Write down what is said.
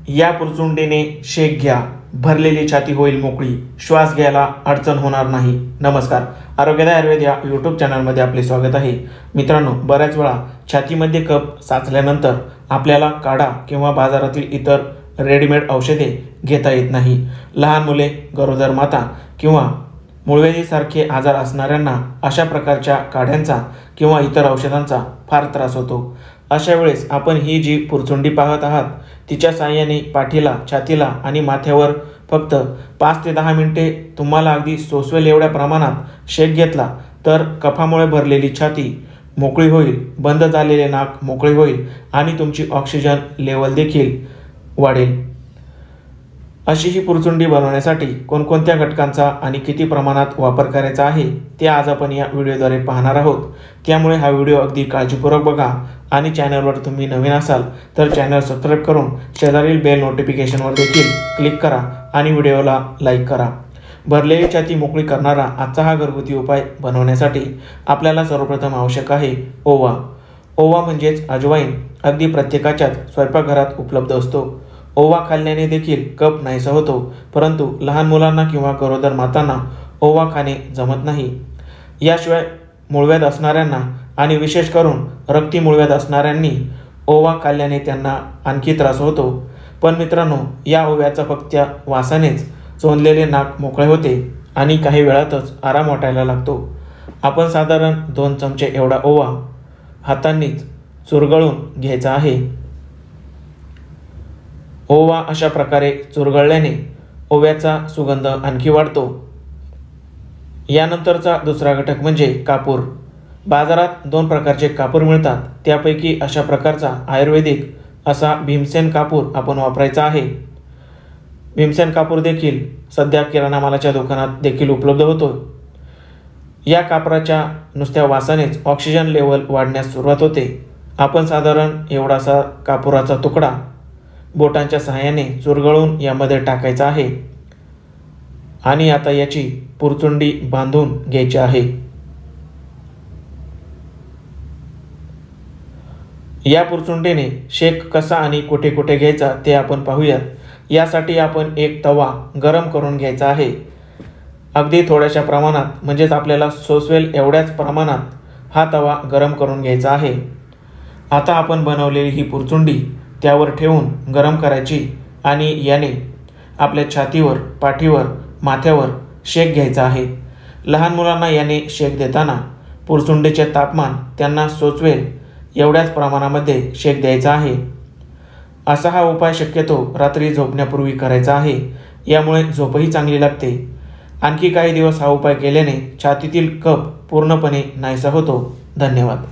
या पुरचुंडीने शेक घ्या, भरलेली छाती होईल मोकळी, श्वास घ्यायला अडचण होणार नाही. नमस्कार, आरोग्यदायी आयुर्वेद या यूट्यूब चॅनलमध्ये आपले स्वागत आहे. मित्रांनो, बऱ्याच वेळा छातीमध्ये कफ साचल्यानंतर आपल्याला काढा किंवा बाजारातील इतर रेडीमेड औषधे घेता येत नाही. लहान मुले, गरोदर माता किंवा मूळव्याधीसारखे आजार असणाऱ्यांना अशा प्रकारच्या काढ्यांचा किंवा इतर औषधांचा फार त्रास होतो. अशा वेळेस आपण ही जी पुरचुंडी पाहत आहात तिच्या साहाय्याने पाठीला, छातीला आणि माथ्यावर फक्त 5 ते 10 मिनिटे तुम्हाला अगदी सोसवेल एवढ्या प्रमाणात शेक घेतला तर कफामुळे भरलेली छाती मोकळी होईल, बंद झालेले नाक मोकळे होईल आणि तुमची ऑक्सिजन लेवल देखील वाढेल. अशी ही पुरचुंडी बनवण्यासाठी कोणकोणत्या घटकांचा आणि किती प्रमाणात वापर करायचा आहे ते आज आपण या व्हिडिओद्वारे पाहणार आहोत. त्यामुळे हा व्हिडिओ अगदी काळजीपूर्वक बघा आणि चॅनलवर तुम्ही नवीन असाल तर चॅनल सबस्क्राईब करून शेजारील बेल नोटिफिकेशनवर देखील क्लिक करा आणि व्हिडिओला लाईक करा. भरलेली छाती मोकळी करणारा आजचा हा घरगुती उपाय बनवण्यासाठी आपल्याला सर्वप्रथम आवश्यक आहे ओवा. ओवा म्हणजेच अजवाईन अगदी प्रत्येकाच्याच स्वयंपाकघरात उपलब्ध असतो. ओवा खाल्ल्याने देखील कफ नाहीसा होतो, परंतु लहान मुलांना किंवा गरोदर मातांना ओवा खाणे जमत नाही. याशिवाय मूळव्याध असणाऱ्यांना आणि विशेष करून रक्ती मूळव्याध असणाऱ्यांनी ओवा खाल्ल्याने त्यांना आणखी त्रास होतो. पण मित्रांनो, या ओव्याचा फक्त वासानेच चोंदलेले नाक मोकळे होते आणि काही वेळातच आराम वाटायला लागतो. आपण साधारण 2 चमचे एवढा ओवा हातांनीच चुरगळून घ्यायचा आहे. ओवा अशा प्रकारे चुरगळल्याने ओव्याचा सुगंध आणखी वाढतो. यानंतरचा दुसरा घटक म्हणजे कापूर. बाजारात 2 प्रकारचे कापूर मिळतात, त्यापैकी अशा प्रकारचा आयुर्वेदिक असा भीमसेन कापूर आपण वापरायचा आहे. भीमसेन कापूर देखील सध्या किराणा मालाच्या दुकानात देखील उपलब्ध होतो. या कापराच्या नुसत्या वासानेच ऑक्सिजन लेवल वाढण्यास सुरुवात होते. आपण साधारण एवढासा कापुराचा तुकडा बोटांच्या सहाय्याने चुरगळून यामध्ये टाकायचा आहे आणि आता याची पुरचुंडी बांधून घ्यायची आहे. या पुरचुंडीने शेक कसा आणि कुठे कुठे घ्यायचा ते आपण पाहूयात. यासाठी आपण एक तवा गरम करून घ्यायचा आहे. अगदी थोड्याशा प्रमाणात म्हणजेच आपल्याला सोसवेल एवढ्याच प्रमाणात हा तवा गरम करून घ्यायचा आहे. आता आपण बनवलेली ही पुरचुंडी त्यावर ठेवून गरम करायची आणि याने आपल्या छातीवर, पाठीवर, माथ्यावर शेक घ्यायचा आहे. लहान मुलांना याने शेक देताना पुरचुंडीचे तापमान त्यांना सोचवेल एवढ्याच प्रमाणामध्ये शेक द्यायचा आहे. असा हा उपाय शक्यतो रात्री झोपण्यापूर्वी करायचा आहे. यामुळे झोपही चांगली लागते. आणखी काही दिवस हा उपाय केल्याने छातीतील कफ पूर्णपणे नाहीसा होतो. धन्यवाद.